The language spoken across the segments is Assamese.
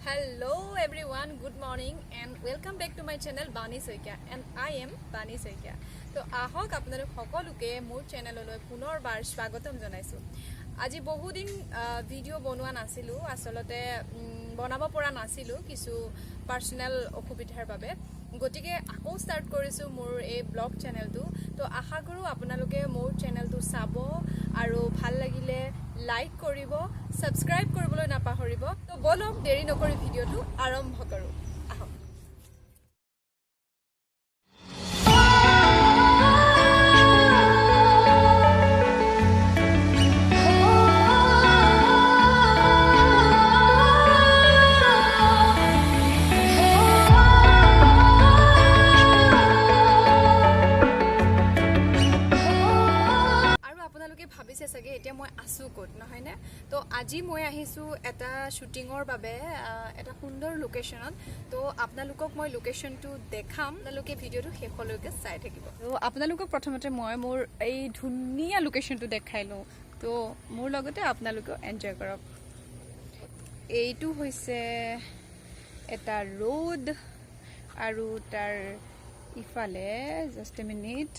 Hello everyone, good morning and welcome back to my channel Bani Soikia and I am Bani Soikia. So ahok apnalok hokoluke mur channel loi punor bar swagatam janaisu. Aji বহু দিন ভিডিও বনোৱা নাছিলো আসলতে বনাব পৰা নাছিলো কিছু পাৰ্সোনাল অসুবিধাৰ বাবে গতিকে আকৌ স্টাৰ্ট কৰিছো মোৰ এই ব্লগ চেনেলটো তো আশা কৰো আপোনালোকে মোৰ চেনেলটো চাব আৰু ভাল লাগিলে লাইক কৰিব সাবস্ক্ৰাইব কৰিবলৈ নাপাহৰিব তো বলক দেৰি নকৰি ভিডিওটো আৰম্ভ কৰো আহক সগে এতিয়া মই আসু কোট নহয় না তো আজি মই আহিছো এটা শুটিংৰ বাবে এটা সুন্দৰ লোকেশনত তো আপোনালোকক মই লোকেশনটো দেখাম আপোনালোকে ভিডিওটো শেষলৈকে চাই থাকিব তো আপোনালোকক প্ৰথমতে মই মোৰ এই ধুনীয়া লোকেশনটো দেখাইলো তো মোৰ লগতে আপোনালোকে এনজয় কৰক এইটো হৈছে এটা ৰোড আৰু তাৰ ইফালে জাস্ট এ মিনিট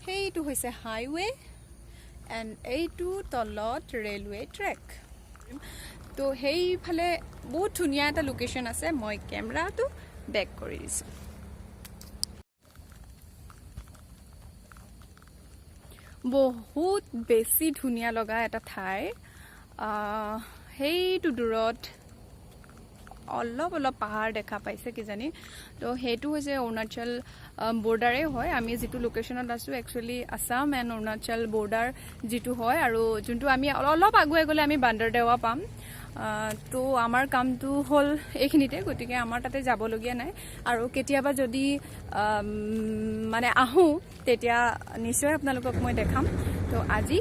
হেইটো হৈছে হাইৱে and এইটো তলত ৰেলৱে ট্ৰেক তো হেই ফালে বহুত ধুনীয়া এটা লোকেশন আছে মই ক্যামেৰাটো বেক কৰি দিছো বহুত বেছি ধুনীয়া লগা এটা ঠাই হেইটো দূৰত অলপ পাহাৰ দেখা পাইছে কি জানি তো হেতু হৈছে অৰুণাচল বৰ্ডাৰে হয় আমি যেটো লোকেশনত আছো actually Assam and Arunachal border যেটো হয় আৰু যোনটো আমি অলপ আগুৱাই গলে আমি বান্দাৰদেৱা পাম তো আমাৰ কামটো হল এইখিনিতে গতিকে আমাৰ তাতে যাব লগিয়া নাই আৰু কেতিয়াবা যদি মানে আহো তেতিয়া নিশ্চয় আপোনালোকক মই দেখাম তো আজি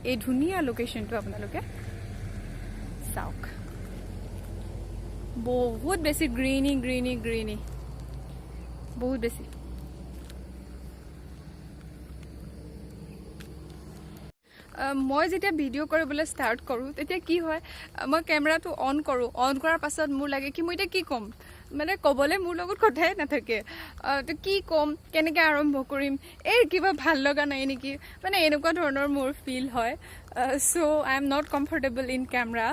এই ধুনীয়া লোকেশনটো আপোনালোকে চাওক বহুত বেছি গ্ৰীনি বহুত বেছি মই যেতিয়া ভিডিও কৰিবলৈ স্টাৰ্ট কৰো তেতিয়া কি হয় মই ক্যামেৰাটো অন কৰো অন কৰাৰ পাছত মোৰ লাগে কি মই এটা কি কম মানে কবলে মোৰ লগত কথাই নাথাকে তো কি কম কেনেকৈ আৰম্ভ কৰিম এই কিবা ভাল লগা নাই নেকি মানে এনেকুৱা ধৰণৰ মোৰ ফিল হয় so I am not comfortable in camera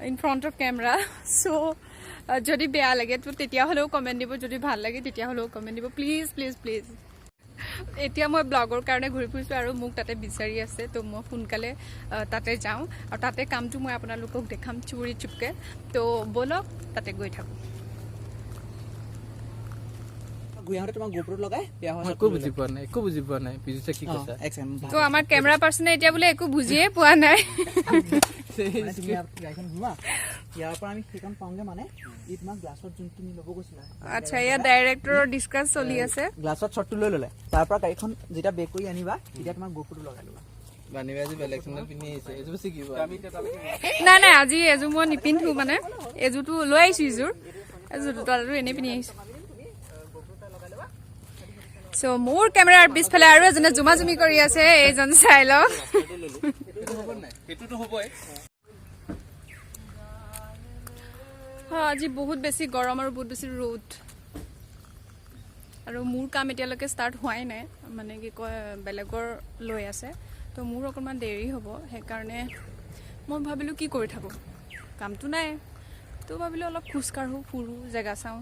in front of camera so যদি বেয়া লাগে তো তেতিয়া হলেও কমেন্ট দিব যদি ভাল লাগে তেতিয়া হলেও কমেন্ট দিব প্লিজ এতিয়া মই ব্লগৰ কাৰণে ঘূৰি ফুৰিছো আৰু মোক তাতে বিচাৰি আছে তো মই সোনকালে তাতে যাওঁ আৰু তাতে কামটো মই আপোনালোকক দেখাম চুৰি চুপকে তো বলক তাতে গৈ থাকো গুয়াহাটে তোমাক গোপ্ৰ লগাই বিয়া হয় একো বুজি পোৱা নাই পিছে কি কৈছা তো আমাৰ ক্যামেৰা পাৰ্সনে এতিয়া বলে একো বুজিয়ে পোৱা নাই গাইখন ঘুমা ইয়াৰ পৰা আমি সেইখন পাওঁগে মানে ই তোমাক গ্লাছত যোন তুমি ল'ব গৈছিলা আচ্ছা ইয়া ডাইৰেক্টৰৰ ডিসকাস চলি আছে গ্লাছত শ্বটটো লৈ ল'লে তাৰ পৰা গাইখন যেটা বেক কৰি আনিবা তেতিয়া তোমাক গোপ্ৰটো লগাই ল'বা বানিবাজি বেলেকশনত পিনি আছে এজু শিকিবা নাই আজি এজু মই নিপিন্ধু মানে এজুটো লৈ আহিছো এজুটো তালটো এনে পিনি আহিছো সো মোৰ ক্যামেৰাৰ পিছফালে আৰু এজনে জুমাজুমি কৰি আছে এইজন চাই লওক আজি বহুত বেছি গৰম আৰু বহুত বেছি ৰ'দ আৰু মোৰ কাম এতিয়ালৈকে ষ্টাৰ্ট হোৱাই নাই মানে কি কয় বেলেগৰ লৈ আছে তো মোৰ অকণমান দেৰি হ'ব সেইকাৰণে মই ভাবিলো কি কৰি থাকো কামটো নাই তো ভাবিলো অলপ খোজ কাঢ়ো ফুৰো জেগা চাওঁ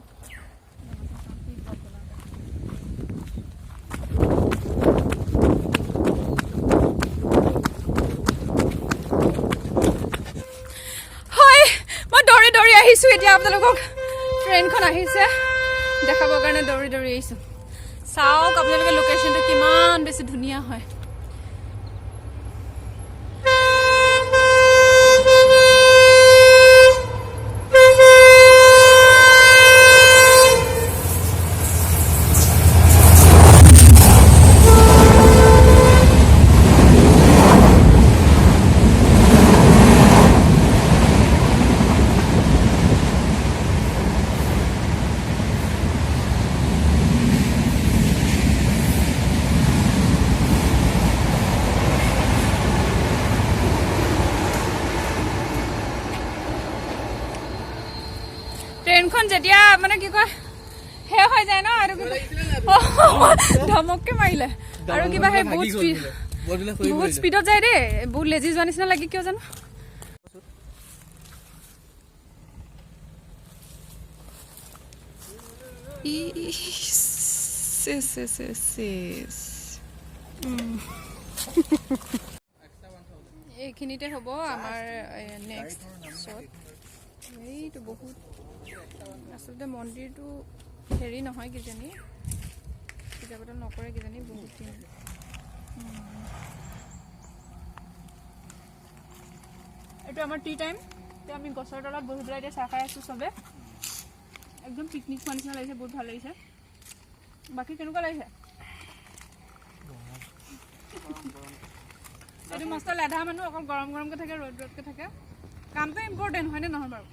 আহিছো এতিয়া আপোনালোকক ট্ৰেইনখন আহিছে দেখাবৰ কাৰণে দৌৰি আহিছো চাওক আপোনালোকে লোকেশনটো কিমান বেছি ধুনীয়া হয় ট্ৰেইনখন যেতিয়া মানে কি কয় শেষ হৈ যায় ন আৰু ধমককে মাৰিলে আৰু কিবা সেই বহুত স্পীডত যায় দেই বহুত লেজি যোৱা নিচিনা লাগে কিয় জানো এইখিনিতে হ'ব আমাৰ নেক্সট শ্বট এইটো বহুত আচলতে মন্দিৰটো হেৰি নহয় কিজানি পূজা পাতল নকৰে কিজানি বহুত দিন এইটো আমাৰ টি টাইম এতিয়া আমি গছৰ তলত বহি পেলাই এতিয়া চাহ খাই আছোঁ চবে একদম পিকনিক খোৱা নিচিনা লাগিছে বহুত ভাল লাগিছে বাকী কেনেকুৱা লাগিছে এইটো মস্ত লেধা মানুহ অকল গৰম গৰমকৈ থাকে ৰ'দ ৰ'দকৈ থাকে কামটো ইম্পৰ্টেণ্ট হয়নে নহয় বাৰু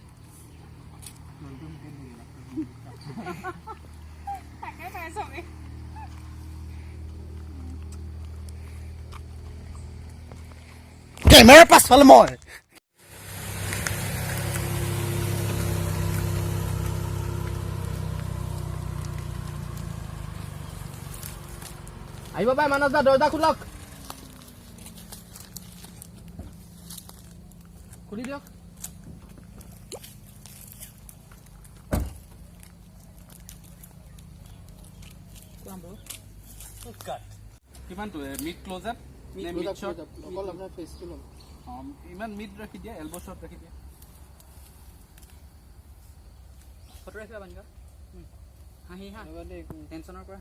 তাকে পাই চবে কেমেৰাৰ পাছফালে মই আহিব পাৰে মানস দা দৰ্জা খোলক খুলি দিয়ক কিমানটো মিড ক্লোজ আপ অকল আপোনাৰ ফেচটো ল'ম ইমান মিড ৰাখি দিয়া এলব' শ্বট ৰাখি দিয়া ফটো ৰাখিবা বান্ধি হাঁহি হা টেনশ্যনৰ পৰা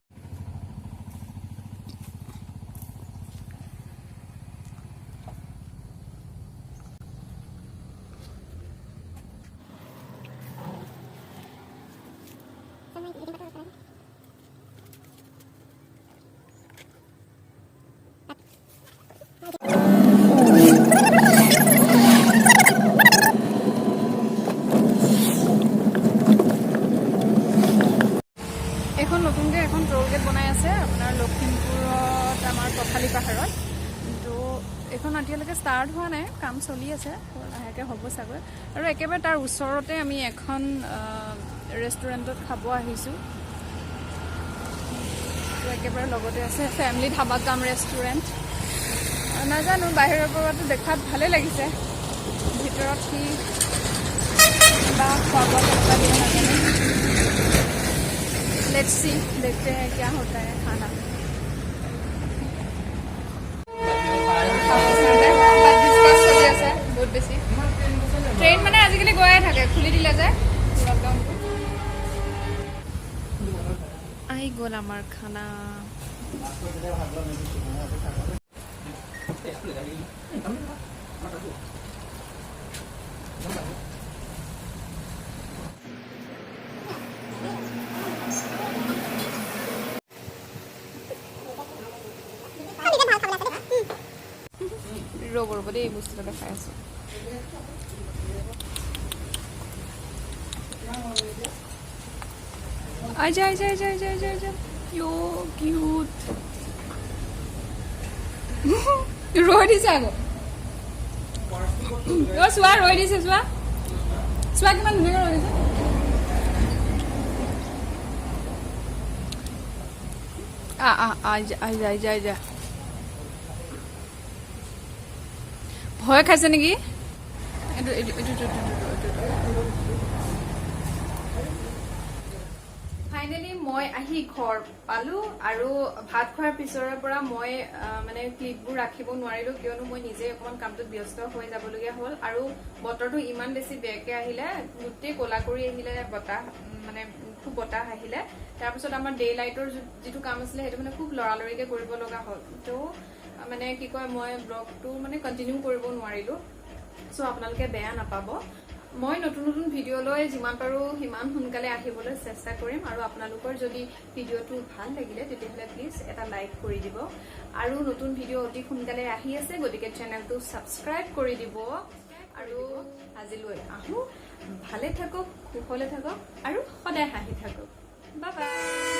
এখন নতুনকৈ এখন ট্ৰল গেট বনাই আছে আপোনাৰ লখিমপুৰত আমাৰ পথালি পাহাৰত তো এইখন এতিয়ালৈকে ষ্টাৰ্ট হোৱা নাই কাম চলি আছে লাহেকৈ হ'ব চাগৈ আৰু একেবাৰে তাৰ ওচৰতে আমি এখন ৰেষ্টুৰেণ্টত খাব আহিছোঁ তো একেবাৰে লগতে আছে ফেমিলি ধাবা কাম ৰেষ্টুৰেণ্ট নাজানো বাহিৰৰ পৰাতো দেখাত ভালেই লাগিছে ভিতৰত কি বা খোৱা বোৱা কেনেকুৱা দিয়ে নাজানো लेट्स सी देखते हैं क्या होता है खाना बहुत बेसी ट्रेन मैंने आजिकली गए থাকে খুলি দিলে যায় লকডাউনটো আহি গ'ল আমাৰ খানা ৰ'ব দেই এই বস্তুটো দেখাই আছোঁ আইজা ইয়ো কিউট ৰৈ দিছে আকৌ চোৱা ৰৈ দিছে চোৱা কিমান ধুনীয়াকৈ ৰৈ দিছে আইজা ভয় খাইছে নেকি ফাইনেলি মই আহি ঘৰ পালোঁ আৰু ভাত খোৱাৰ পিছৰে পৰা মই মানে ক্লিপবোৰ ৰাখিব নোৱাৰিলোঁ কিয়নো মই নিজে অকণমান কামটোত ব্যস্ত হৈ যাবলগীয়া হ'ল আৰু বতৰটো ইমান বেছি বেয়াকৈ আহিলে গোটেই ক'লা কৰি আহিলে বতাহ মানে খুব বতাহ আহিলে তাৰপিছত আমাৰ ডে লাইটৰ যিটো কাম আছিলে সেইটো মানে খুব লৰালৰিকৈ কৰিব লগা হ'ল তো মানে কি কয় মই ব্লগটো মানে কণ্টিনিউ কৰিব নোৱাৰিলোঁ চ' আপোনালোকে বেয়া নাপাব মই নতুন নতুন ভিডিঅ' লৈ যিমান পাৰোঁ সিমান সোনকালে আহিবলৈ চেষ্টা কৰিম আৰু আপোনালোকৰ যদি ভিডিঅ'টো ভাল লাগিলে তেতিয়াহ'লে প্লিজ এটা লাইক কৰি দিব আৰু নতুন ভিডিঅ' অতি সোনকালে আহি আছে গতিকে চেনেলটো ছাবস্ক্ৰাইব কৰি দিব আৰু আজিলৈ আহোঁ ভালে থাকক কুশলে থাকক আৰু সদায় হাঁহি থাকক বাই বাই